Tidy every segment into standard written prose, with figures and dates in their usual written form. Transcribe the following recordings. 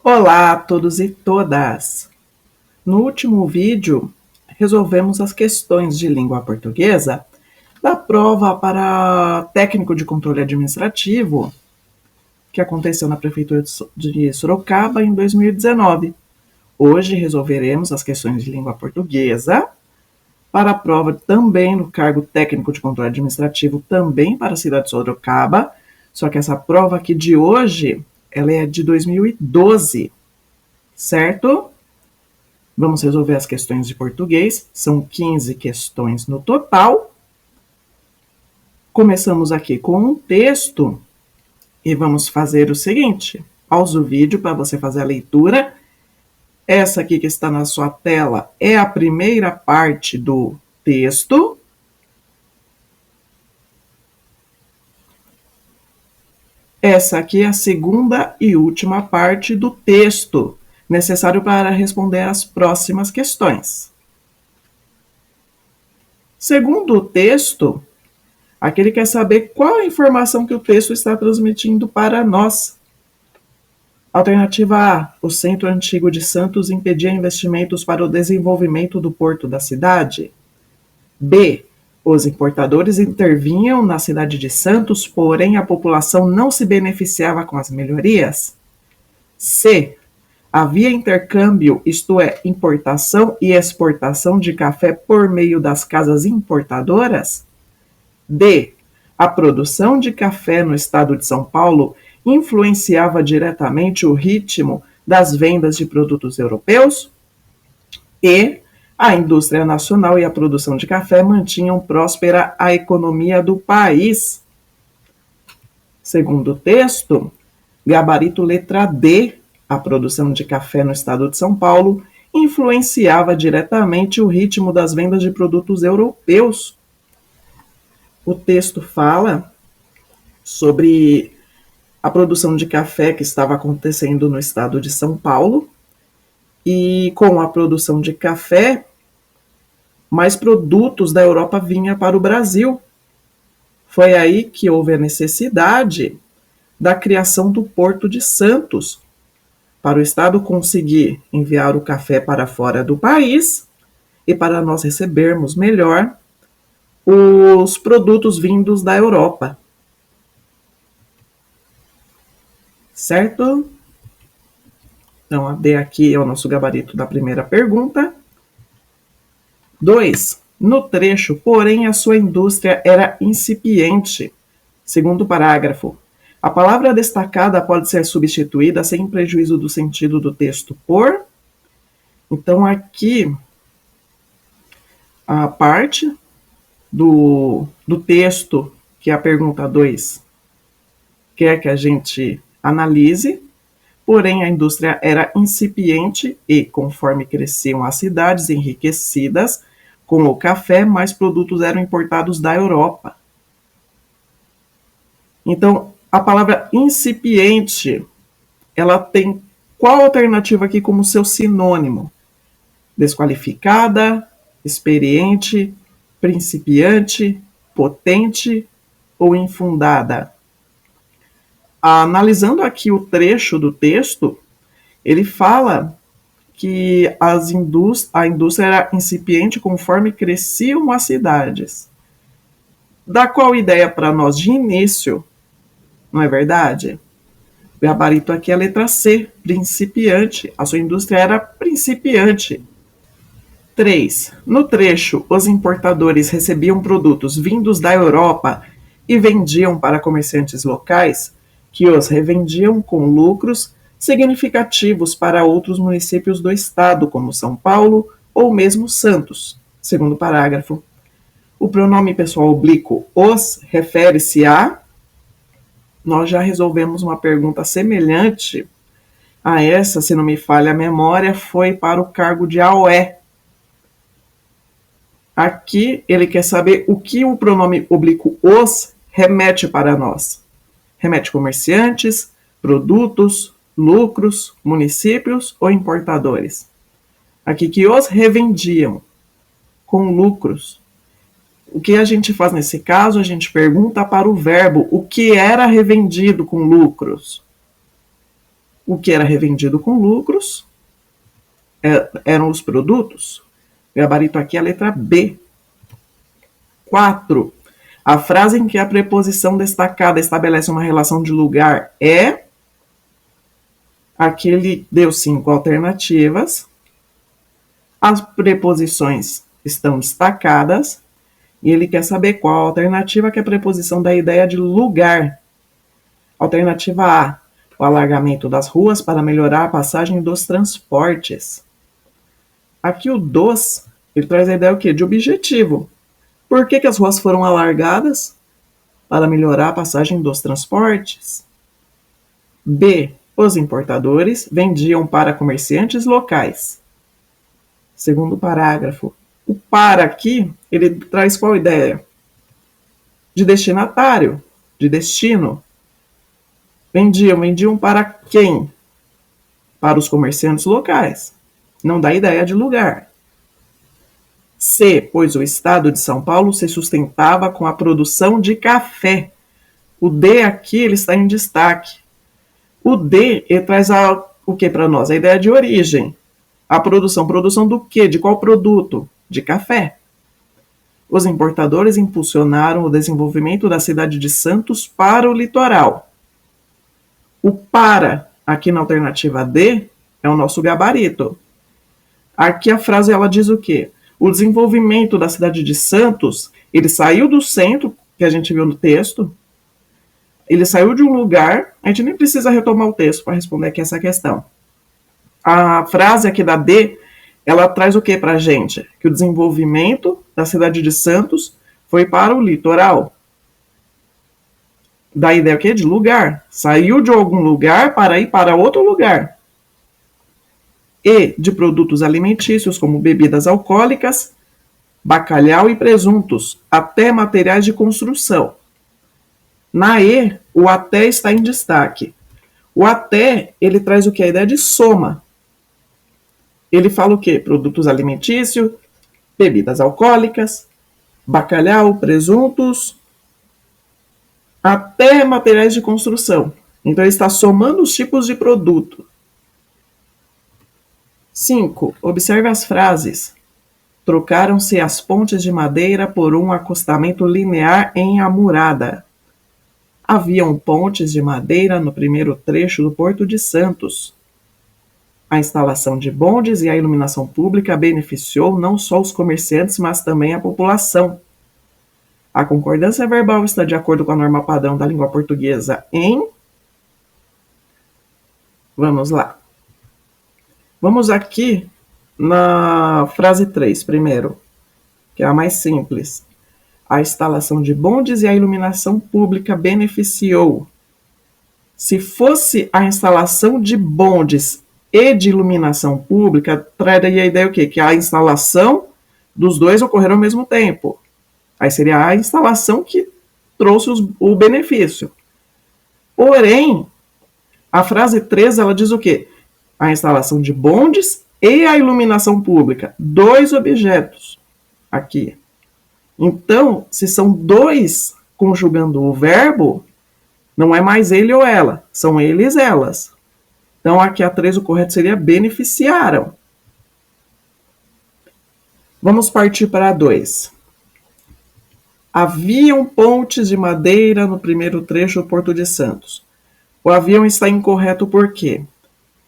Olá a todos e todas! No último vídeo, resolvemos as questões de língua portuguesa da prova para técnico de controle administrativo que aconteceu na Prefeitura de Sorocaba em 2019. Hoje resolveremos as questões de língua portuguesa para a prova também no cargo técnico de controle administrativo, também para a cidade de Sorocaba, só que essa prova aqui de hoje, ela é de 2012, certo? Vamos resolver as questões de português, são 15 questões no total. Começamos aqui com um texto e vamos fazer o seguinte: pausa o vídeo para você fazer a leitura. Essa aqui que está na sua tela é a primeira parte do texto. Essa aqui é a segunda e última parte do texto, necessário para responder as próximas questões. Segundo o texto, aqui ele quer saber qual a informação que o texto está transmitindo para nós. Alternativa A: o Centro Antigo de Santos impedia investimentos para o desenvolvimento do porto da cidade. B: os importadores intervinham na cidade de Santos, porém a população não se beneficiava com as melhorias. C: havia intercâmbio, isto é, importação e exportação de café por meio das casas importadoras. D: a produção de café no estado de São Paulo influenciava diretamente o ritmo das vendas de produtos europeus. E: a indústria nacional e a produção de café mantinham próspera a economia do país. Segundo o texto, gabarito letra D: a produção de café no estado de São Paulo influenciava diretamente o ritmo das vendas de produtos europeus. O texto fala sobre a produção de café que estava acontecendo no estado de São Paulo, e com a produção de café, mais produtos da Europa vinham para o Brasil. Foi aí que houve a necessidade da criação do Porto de Santos, para o Estado conseguir enviar o café para fora do país e para nós recebermos melhor os produtos vindos da Europa. Certo? Então, a D aqui é o nosso gabarito da primeira pergunta. 2. No trecho, porém, a sua indústria era incipiente. Segundo parágrafo, a palavra destacada pode ser substituída sem prejuízo do sentido do texto por. Então, aqui, a parte do texto que a pergunta 2 quer que a gente analise, porém a indústria era incipiente e, conforme cresciam as cidades enriquecidas com o café, mais produtos eram importados da Europa. Então, a palavra incipiente, ela tem qual alternativa aqui como seu sinônimo? Desqualificada, experiente, principiante, potente ou infundada? Analisando aqui o trecho do texto, ele fala que a indústria era incipiente conforme cresciam as cidades. Dá qual ideia para nós de início? Não é verdade? O gabarito aqui é a letra C, principiante. A sua indústria era principiante. 3. No trecho, os importadores recebiam produtos vindos da Europa e vendiam para comerciantes locais, que os revendiam com lucros significativos para outros municípios do estado, como São Paulo ou mesmo Santos. Segundo parágrafo, o pronome pessoal oblíquo os refere-se a. Nós já resolvemos uma pergunta semelhante a essa, se não me falha a memória, foi para o cargo de AOE. Aqui ele quer saber o que o pronome oblíquo os remete para nós. Remete comerciantes, produtos, lucros, municípios ou importadores. Aqui que os revendiam com lucros. O que a gente faz nesse caso? A gente pergunta para o verbo o que era revendido com lucros. O que era revendido com lucros eram os produtos. Gabarito aqui é a letra B. 4. A frase em que a preposição destacada estabelece uma relação de lugar é... Aqui ele deu 5 alternativas. As preposições estão destacadas e ele quer saber qual a alternativa que é a preposição da ideia de lugar. Alternativa A, o alargamento das ruas para melhorar a passagem dos transportes. Aqui o dos, ele traz a ideia o quê? De objetivo. Por que as ruas foram alargadas? Para melhorar a passagem dos transportes. B, os importadores vendiam para comerciantes locais. Segundo parágrafo. O para aqui, ele traz qual ideia? De destinatário, de destino. Vendiam para quem? Para os comerciantes locais. Não dá ideia de lugar. C, pois o estado de São Paulo se sustentava com a produção de café. O D aqui ele está em destaque. O D ele traz o que para nós? A ideia de origem. A produção. Produção do quê? De qual produto? De café. Os importadores impulsionaram o desenvolvimento da cidade de Santos para o litoral. O para, aqui na alternativa D, é o nosso gabarito. Aqui a frase ela diz o quê? O desenvolvimento da cidade de Santos, ele saiu do centro, que a gente viu no texto, ele saiu de um lugar, a gente nem precisa retomar o texto para responder aqui essa questão. A frase aqui da D, ela traz o que para a gente? Que o desenvolvimento da cidade de Santos foi para o litoral. Da ideia o quê? De lugar. Saiu de algum lugar para ir para outro lugar. E de produtos alimentícios, como bebidas alcoólicas, bacalhau e presuntos, até materiais de construção. Na E, o até está em destaque. O até, ele traz o que? A ideia de soma. Ele fala o quê? Produtos alimentícios, bebidas alcoólicas, bacalhau, presuntos, até materiais de construção. Então, ele está somando os tipos de produto. 5. Observe as frases. Trocaram-se as pontes de madeira por um acostamento linear em amurada. Haviam pontes de madeira no primeiro trecho do Porto de Santos. A instalação de bondes e a iluminação pública beneficiou não só os comerciantes, mas também a população. A concordância verbal está de acordo com a norma padrão da língua portuguesa em... Vamos lá. Vamos aqui na frase 3 primeiro, que é a mais simples. A instalação de bondes e a iluminação pública beneficiou. Se fosse a instalação de bondes e de iluminação pública, traria a ideia o quê? Que a instalação dos dois ocorreram ao mesmo tempo. Aí seria a instalação que trouxe o benefício. Porém, a frase 3, ela diz o quê? A instalação de bondes e a iluminação pública. 2 objetos aqui. Então, se são 2 conjugando o verbo, não é mais ele ou ela, são eles, elas. Então, aqui a 3, o correto seria beneficiaram. Vamos partir para a 2. Haviam pontes de madeira no primeiro trecho do Porto de Santos. O haviam está incorreto por quê?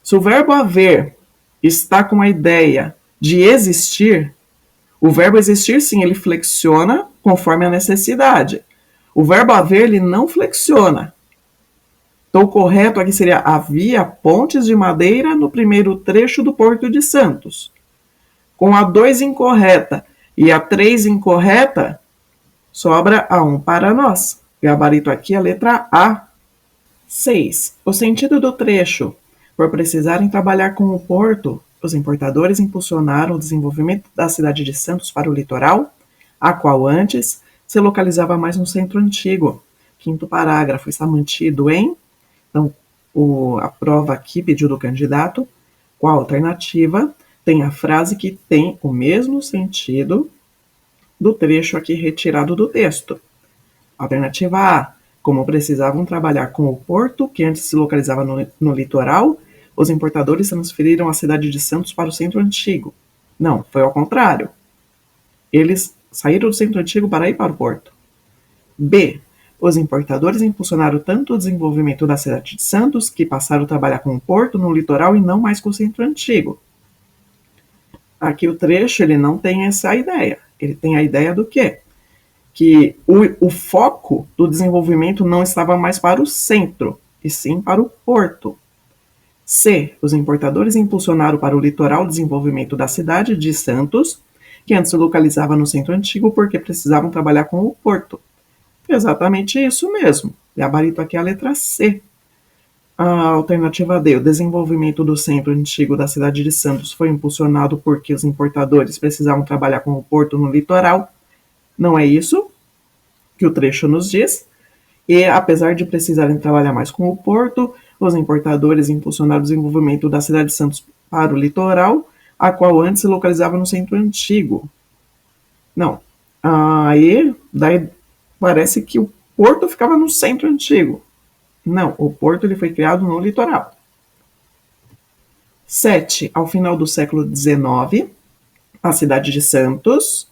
Se o verbo haver está com a ideia de existir, o verbo existir, sim, ele flexiona conforme a necessidade. O verbo haver, ele não flexiona. Então, o correto aqui seria: havia pontes de madeira no primeiro trecho do Porto de Santos. Com a 2 incorreta e a 3 incorreta, sobra a 1 para nós. Gabarito aqui a letra A. 6. O sentido do trecho. Por precisarem trabalhar com o porto, os importadores impulsionaram o desenvolvimento da cidade de Santos para o litoral, a qual antes se localizava mais no centro antigo. 5º parágrafo está mantido em... Então, a prova aqui pediu do candidato qual alternativa tem a frase que tem o mesmo sentido do trecho aqui retirado do texto. Alternativa A, como precisavam trabalhar com o porto, que antes se localizava no litoral, os importadores transferiram a cidade de Santos para o centro antigo. Não, foi ao contrário. Eles saíram do centro antigo para ir para o porto. B. Os importadores impulsionaram tanto o desenvolvimento da cidade de Santos que passaram a trabalhar com o porto no litoral e não mais com o centro antigo. Aqui o trecho ele não tem essa ideia. Ele tem a ideia do quê? Que o foco do desenvolvimento não estava mais para o centro, e sim para o porto. C. Os importadores impulsionaram para o litoral o desenvolvimento da cidade de Santos, que antes se localizava no centro antigo porque precisavam trabalhar com o porto. Exatamente isso mesmo. Gabarito aqui é a letra C. A alternativa D. O desenvolvimento do centro antigo da cidade de Santos foi impulsionado porque os importadores precisavam trabalhar com o porto no litoral. Não é isso que o trecho nos diz. E, apesar de precisarem trabalhar mais com o porto, os importadores impulsionaram o desenvolvimento da cidade de Santos para o litoral, a qual antes se localizava no centro antigo. Não. Aí, daí parece que o porto ficava no centro antigo. Não, o porto ele foi criado no litoral. 7. Ao final do século XIX, a cidade de Santos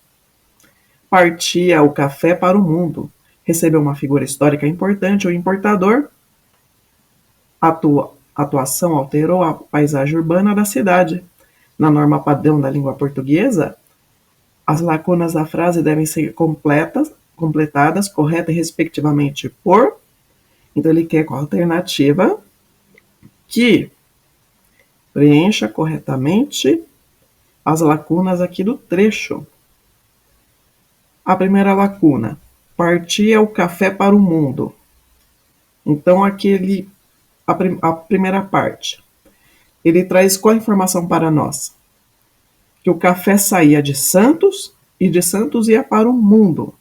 partia o café para o mundo. Recebeu uma figura histórica importante, o importador. Atuação alterou a paisagem urbana da cidade. Na norma padrão da língua portuguesa, as lacunas da frase devem ser completadas correta e respectivamente por. Então, ele quer com a alternativa que preencha corretamente as lacunas aqui do trecho. A primeira lacuna, partia o café para o mundo. Então, aqui a primeira parte, ele traz qual informação para nós? Que o café saía de Santos e de Santos ia para o mundo.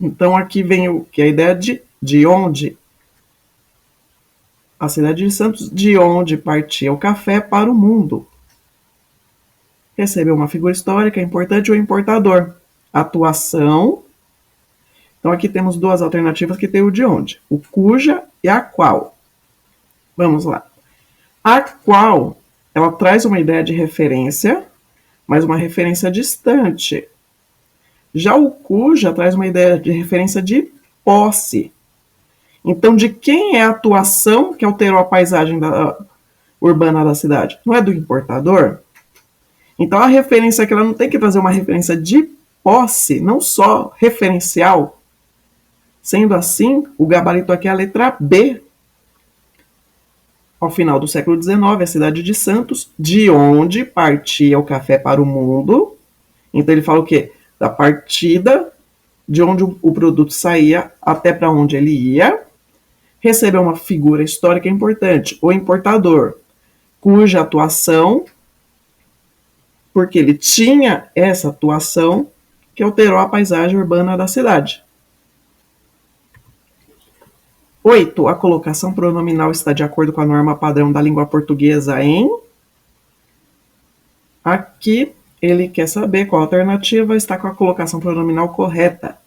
Então, aqui vem a ideia de onde a cidade de Santos, de onde partia o café para o mundo. Recebeu uma figura histórica importante, o importador. Atuação. Então, aqui temos duas alternativas que tem o de onde. O cuja e a qual. Vamos lá. A qual, ela traz uma ideia de referência, mas uma referência distante. Já o cuja traz uma ideia de referência de posse. Então, de quem é a atuação que alterou a paisagem urbana da cidade? Não é do importador? Então, a referência aqui ela não tem que trazer uma referência de posse, não só referencial. Sendo assim, o gabarito aqui é a letra B. Ao final do século XIX, a cidade de Santos, de onde partia o café para o mundo. Então, ele fala o quê? Da partida, de onde o produto saía até para onde ele ia. Recebeu uma figura histórica importante, o importador, cuja atuação, porque ele tinha essa atuação que alterou a paisagem urbana da cidade. 8. A colocação pronominal está de acordo com a norma padrão da língua portuguesa em... Aqui ele quer saber qual alternativa está com a colocação pronominal correta.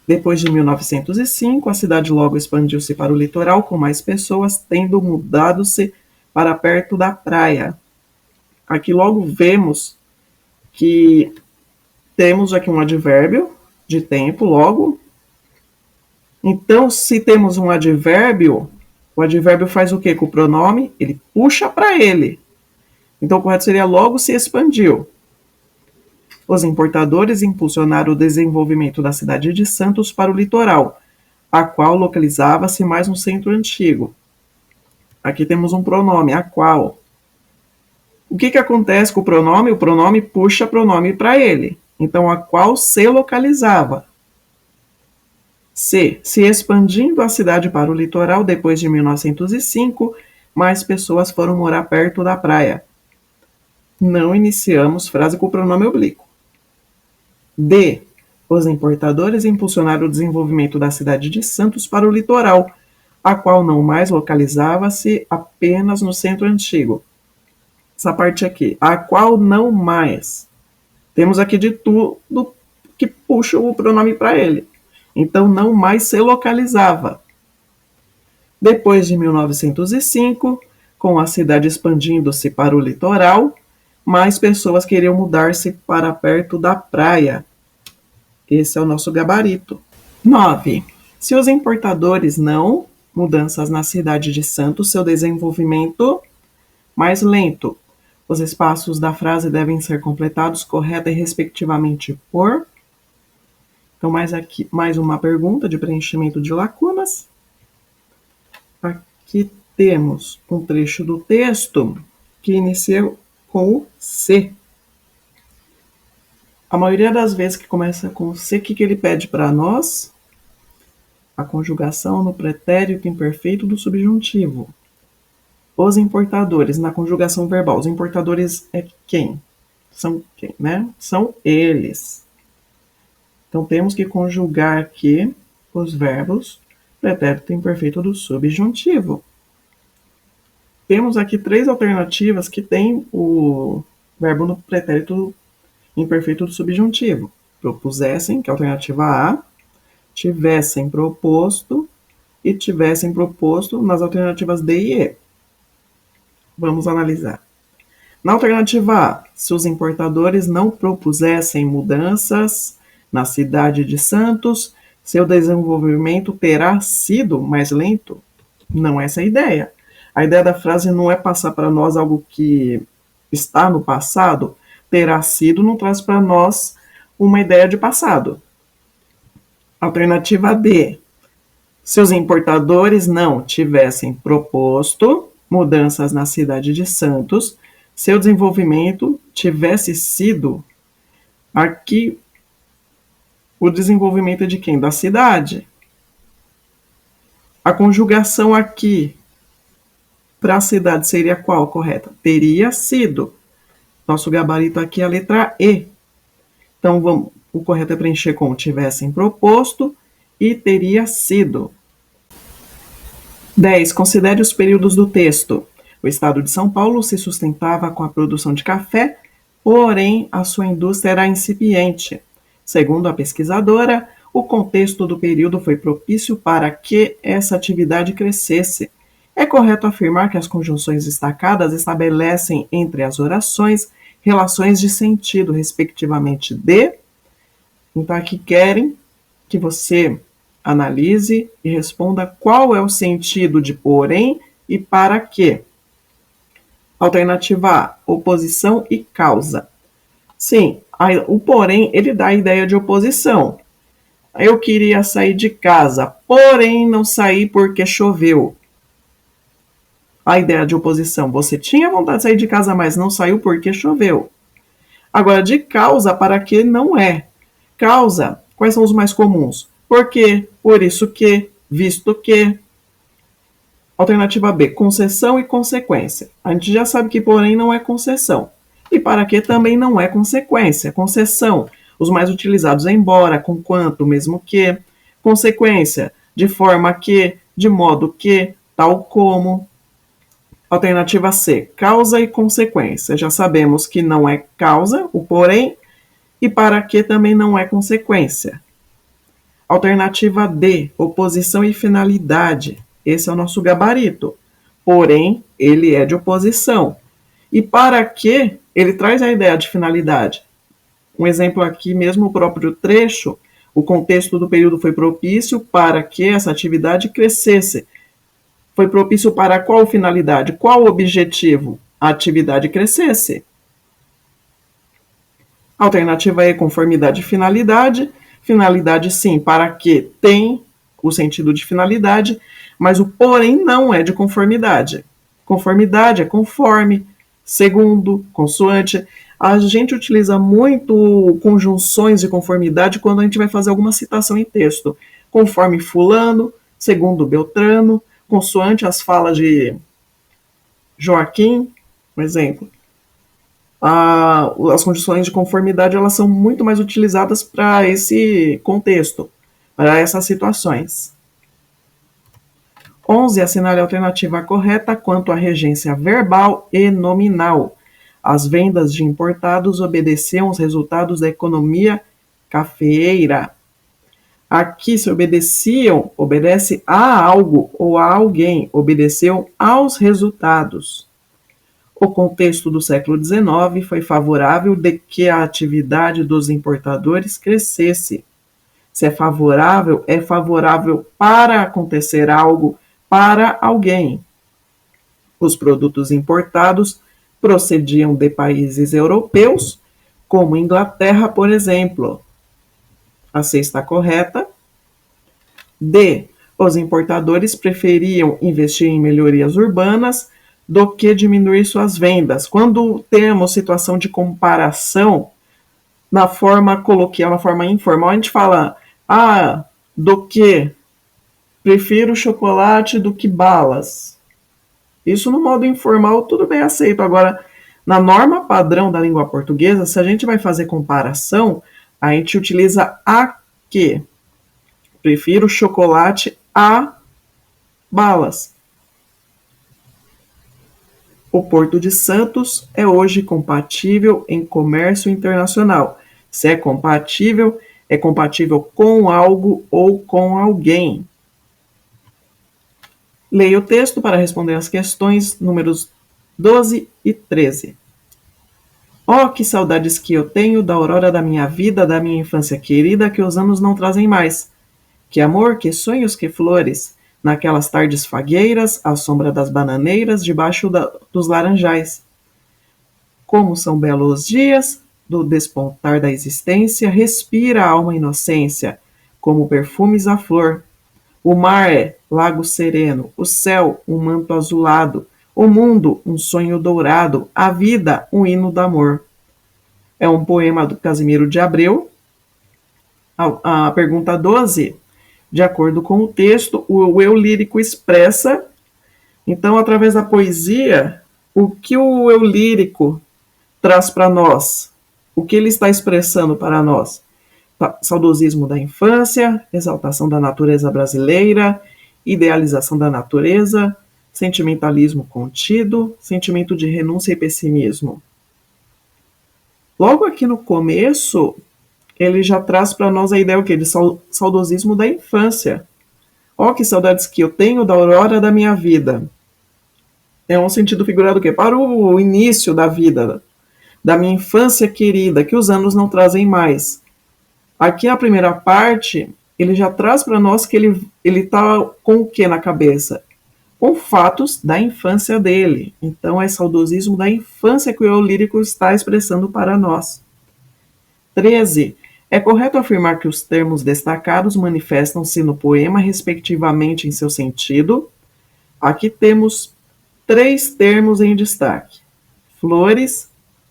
Depois de 1905, a cidade logo expandiu-se para o litoral com mais pessoas, tendo mudado-se para perto da praia. Aqui logo vemos que temos aqui um advérbio de tempo, logo. Então, se temos um advérbio, o advérbio faz o quê com o pronome? Ele puxa para ele. Então, o correto seria logo se expandiu. Os importadores impulsionaram o desenvolvimento da cidade de Santos para o litoral, a qual localizava-se mais no centro antigo. Aqui temos um pronome, a qual. O que acontece com o pronome? O pronome puxa pronome para ele. Então, a qual se localizava. C. Se expandindo a cidade para o litoral depois de 1905, mais pessoas foram morar perto da praia. Não iniciamos frase com o pronome oblíquo. D. Os importadores impulsionaram o desenvolvimento da cidade de Santos para o litoral, a qual não mais localizava-se apenas no centro antigo. Essa parte aqui, a qual não mais. Temos aqui de tudo que puxa o pronome para ele. Então, não mais se localizava. Depois de 1905, Com a cidade expandindo-se para o litoral, mais pessoas queriam mudar-se para perto da praia. Esse é o nosso gabarito. 9. Se os importadores não, mudanças na cidade de Santos, seu desenvolvimento mais lento. Os espaços da frase devem ser completados correta e respectivamente por. Então, mais uma pergunta de preenchimento de lacunas. Aqui temos um trecho do texto que inicia com o se. A maioria das vezes que começa com o se, o que ele pede para nós? A conjugação no pretérito imperfeito do subjuntivo. Os importadores, na conjugação verbal, os importadores é quem? São quem, né? São eles. Então, temos que conjugar aqui os verbos pretérito imperfeito do subjuntivo. Temos aqui 3 alternativas que tem o verbo no pretérito imperfeito do subjuntivo. Propusessem, que é a alternativa A, tivessem proposto e tivessem proposto nas alternativas D e E. Vamos analisar. Na alternativa A, se os importadores não propusessem mudanças na cidade de Santos, seu desenvolvimento terá sido mais lento? Não é essa a ideia. A ideia da frase não é passar para nós algo que está no passado. Terá sido não traz para nós uma ideia de passado. Alternativa B. Se os importadores não tivessem proposto mudanças na cidade de Santos, seu desenvolvimento tivesse sido aqui. O desenvolvimento é de quem? Da cidade. A conjugação aqui para a cidade seria qual correta? Teria sido. Nosso gabarito aqui é a letra E. Então, o correto é preencher com tivessem proposto e teria sido. 10. Considere os períodos do texto. O estado de São Paulo se sustentava com a produção de café, porém a sua indústria era incipiente. Segundo a pesquisadora, o contexto do período foi propício para que essa atividade crescesse. É correto afirmar que as conjunções destacadas estabelecem entre as orações relações de sentido, respectivamente, de. Então, aqui querem que você analise e responda qual é o sentido de porém e para quê. Alternativa A, oposição e causa. Sim, o porém, ele dá a ideia de oposição. Eu queria sair de casa, porém não saí porque choveu. A ideia de oposição, você tinha vontade de sair de casa, mas não saiu porque choveu. Agora, de causa para que não é. Causa, quais são os mais comuns? Porque, por isso que, visto que. Alternativa B, concessão e consequência. A gente já sabe que porém não é concessão. E para que também não é consequência. Concessão, os mais utilizados é embora, com quanto, mesmo que. Consequência, de forma que, de modo que, tal como. Alternativa C, causa e consequência. Já sabemos que não é causa, o porém, e para que também não é consequência. Alternativa D, oposição e finalidade. Esse é o nosso gabarito. Porém, ele é de oposição. E para que, ele traz a ideia de finalidade. Um exemplo aqui, mesmo o próprio trecho, o contexto do período foi propício para que essa atividade crescesse. Foi propício para qual finalidade? Qual objetivo? A atividade crescesse. Alternativa E, conformidade e finalidade. Finalidade, sim, para que tem o sentido de finalidade, mas o porém não é de conformidade. Conformidade é conforme, segundo, consoante. A gente utiliza muito conjunções de conformidade quando a gente vai fazer alguma citação em texto. Conforme fulano, segundo Beltrano, consoante as falas de Joaquim, por exemplo. As condições de conformidade elas são muito mais utilizadas para esse contexto, para essas situações. 11. Assinale a alternativa correta quanto à regência verbal e nominal. As vendas de importados obedeciam aos resultados da economia cafeeira. Aqui se obedeciam, obedece a algo ou a alguém, obedeciam aos resultados. O contexto do século XIX foi favorável de que a atividade dos importadores crescesse. Se é favorável para acontecer algo para alguém. Os produtos importados procediam de países europeus, como Inglaterra, por exemplo. A C está correta. D. Os importadores preferiam investir em melhorias urbanas do que diminuir suas vendas. Quando temos situação de comparação, na forma coloquial, na forma informal, a gente fala, do que? Prefiro chocolate do que balas. Isso no modo informal, tudo bem aceito. Agora, na norma padrão da língua portuguesa, se a gente vai fazer comparação, a gente utiliza a que. Prefiro chocolate a balas. O Porto de Santos é hoje compatível em comércio internacional. Se é compatível com algo ou com alguém. Leia o texto para responder as questões números 12 e 13. Oh, que saudades que eu tenho da aurora da minha vida, da minha infância querida, que os anos não trazem mais. Que amor, que sonhos, que flores, naquelas tardes fagueiras, à sombra das bananeiras, debaixo dos laranjais. Como são belos os dias, do despontar da existência, respira a alma inocência, como perfumes a flor. O mar é lago sereno, o céu um manto azulado, o mundo um sonho dourado, a vida um hino do amor. É um poema do Casimiro de Abreu. A pergunta 12, de acordo com o texto, o eu lírico expressa, então, através da poesia, o que o eu lírico traz para nós, o que ele está expressando para nós. Saudosismo da infância, exaltação da natureza brasileira, idealização da natureza, sentimentalismo contido, sentimento de renúncia e pessimismo. Logo aqui no começo, ele já traz para nós a ideia o quê? De saudosismo da infância. Ó, que saudades que eu tenho da aurora da minha vida. É um sentido figurado o quê? Para o início da vida, da minha infância querida, que os anos não trazem mais. Aqui a primeira parte, ele já traz para nós que ele está com o que na cabeça? Com fatos da infância dele. Então é saudosismo da infância que o eu lírico está expressando para nós. 13. É correto afirmar que os termos destacados manifestam-se no poema respectivamente em seu sentido. Aqui temos 3 termos em destaque. Flores,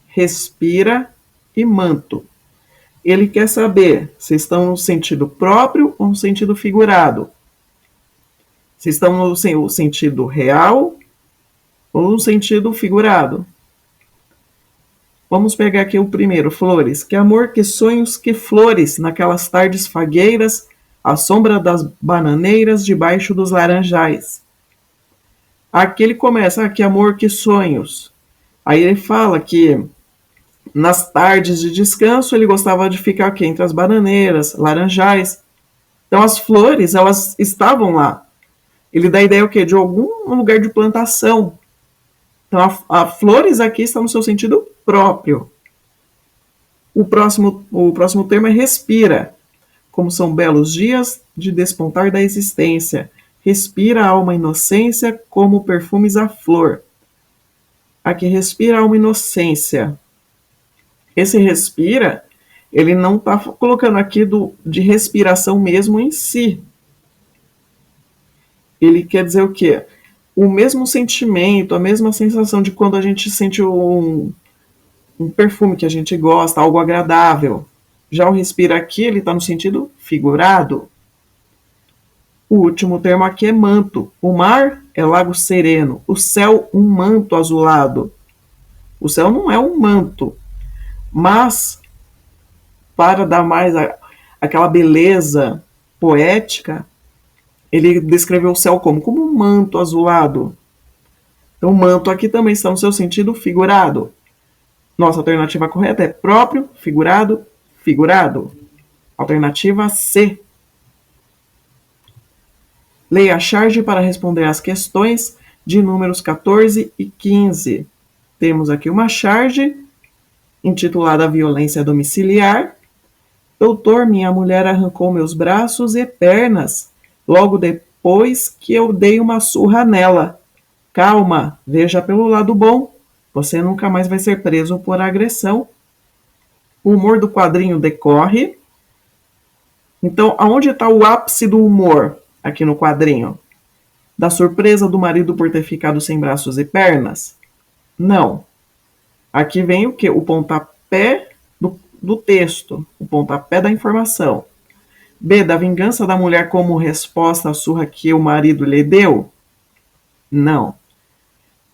respira e manto. Ele quer saber se estão no sentido próprio ou no sentido figurado. Se estão no sentido real ou no sentido figurado. Vamos pegar aqui o primeiro, flores. Que amor, que sonhos, que flores, naquelas tardes fagueiras, à sombra das bananeiras, debaixo dos laranjais. Aqui ele começa, que amor, que sonhos. Aí ele fala que nas tardes de descanso ele gostava de ficar aqui entre as bananeiras, laranjais. Então as flores, elas estavam lá. Ele dá a ideia o quê? De algum lugar de plantação. Então a flores aqui está no seu sentido próprio. O próximo termo é respira. Como são belos dias de despontar da existência. Respira a alma inocência como perfumes a flor. Aqui respira a alma inocência. Esse respira, ele não está colocando aqui de respiração mesmo em si. Ele quer dizer o quê? O mesmo sentimento, a mesma sensação de quando a gente sente um perfume que a gente gosta, algo agradável. Já o respira aqui, ele está no sentido figurado. O último termo aqui é manto. O mar é lago sereno. O céu, um manto azulado. O céu não é um manto, mas para dar mais aquela beleza poética, ele descreveu o céu como um manto azulado. Então, o manto aqui também está no seu sentido figurado. Nossa alternativa correta é próprio, figurado, figurado. Alternativa C. Leia a charge para responder às questões de números 14 e 15. Temos aqui uma charge intitulada Violência Domiciliar. Doutor, minha mulher arrancou meus braços e pernas logo depois que eu dei uma surra nela. Calma, veja pelo lado bom. Você nunca mais vai ser preso por agressão. O humor do quadrinho decorre. Então, aonde está o ápice do humor aqui no quadrinho? Da surpresa do marido por ter ficado sem braços e pernas? Não. Aqui vem o quê? O pontapé do texto, o pontapé da informação. B, da vingança da mulher como resposta à surra que o marido lhe deu? Não.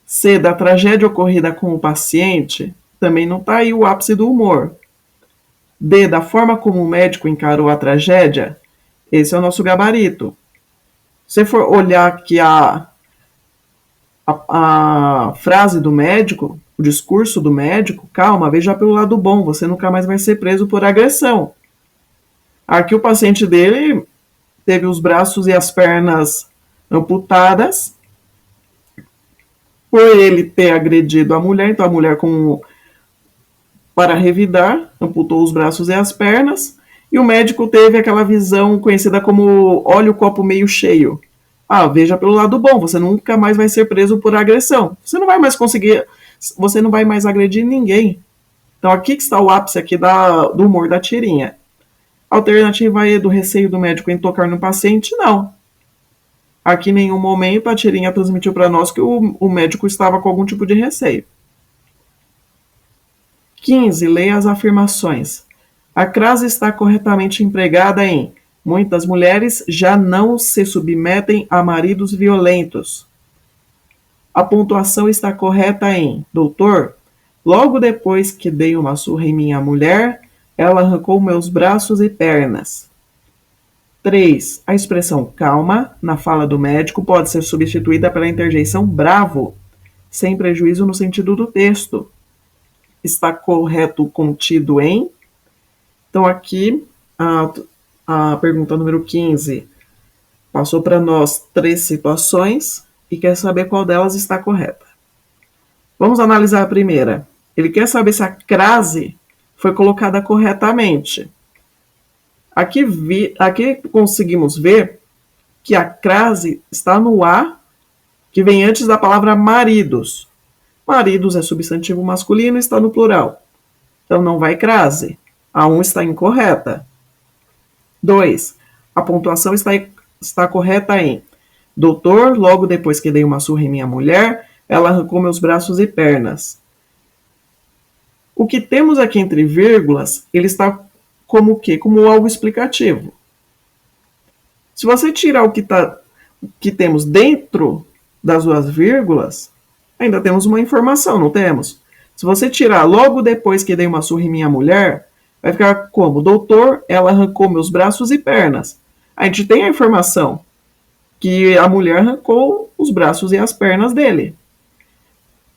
C, da tragédia ocorrida com o paciente? Também não está aí o ápice do humor. D, da forma como o médico encarou a tragédia? Esse é o nosso gabarito. Se for olhar aqui a frase do médico, o discurso do médico, calma, veja pelo lado bom, você nunca mais vai ser preso por agressão. Aqui o paciente dele teve os braços e as pernas amputadas por ele ter agredido a mulher, então a mulher, para revidar, amputou os braços e as pernas, e o médico teve aquela visão conhecida como olha o copo meio cheio. Ah, veja pelo lado bom, você nunca mais vai ser preso por agressão. Você não vai mais conseguir, você não vai mais agredir ninguém. Então aqui que está o ápice aqui do humor da tirinha. A alternativa E do receio do médico em tocar no paciente, não. Aqui em nenhum momento a tirinha transmitiu para nós que o médico estava com algum tipo de receio. 15. Leia as afirmações. A crase está corretamente empregada em muitas mulheres já não se submetem a maridos violentos. A pontuação está correta em doutor, logo depois que dei uma surra em minha mulher, ela arrancou meus braços e pernas. 3. A expressão calma, na fala do médico, pode ser substituída pela interjeição bravo, sem prejuízo no sentido do texto. Está correto o contido em? Então aqui a pergunta número 15 passou para nós 3 situações e quer saber qual delas está correta. Vamos analisar a primeira. Ele quer saber se a crase foi colocada corretamente. Aqui conseguimos ver que a crase está no A, que vem antes da palavra maridos. Maridos é substantivo masculino e está no plural. Então não vai crase. A 1 está incorreta. 2. A pontuação está correta em doutor, logo depois que dei uma surra em minha mulher, ela arrancou meus braços e pernas. O que temos aqui entre vírgulas, ele está como o quê? Como algo explicativo. Se você tirar o que temos dentro das duas vírgulas, ainda temos uma informação, não temos? Se você tirar logo depois que dei uma surra em minha mulher, vai ficar como? Doutor, ela arrancou meus braços e pernas. A gente tem a informação que a mulher arrancou os braços e as pernas dele.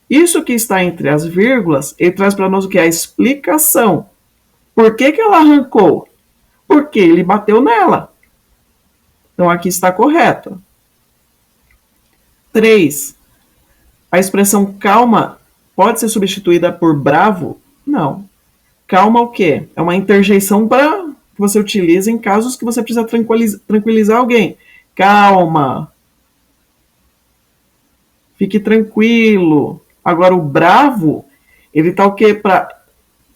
Isso que está entre as vírgulas, ele traz para nós o que? A explicação. Por que ela arrancou? Porque ele bateu nela. Então aqui está correto. 3. A expressão calma pode ser substituída por bravo? Não. Calma o quê? É uma interjeição que você utiliza em casos que você precisa tranquilizar alguém. Calma. Fique tranquilo. Agora o bravo, ele tá o quê?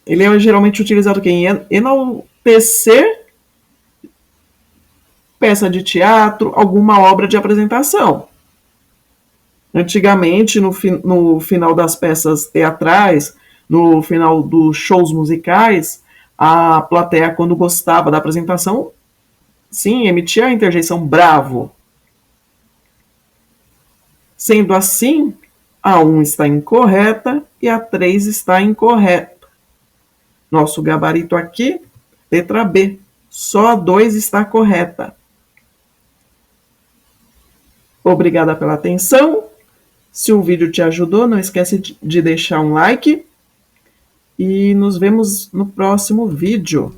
Ele é geralmente utilizado em enaltecer peça de teatro, alguma obra de apresentação. Antigamente, no final das peças teatrais, no final dos shows musicais, a plateia, quando gostava da apresentação, sim, emitia a interjeição bravo. Sendo assim, a 1 está incorreta e a 3 está incorreta. Nosso gabarito aqui, letra B. Só a 2 está correta. Obrigada pela atenção. Se o vídeo te ajudou, não esquece de deixar um like. E nos vemos no próximo vídeo.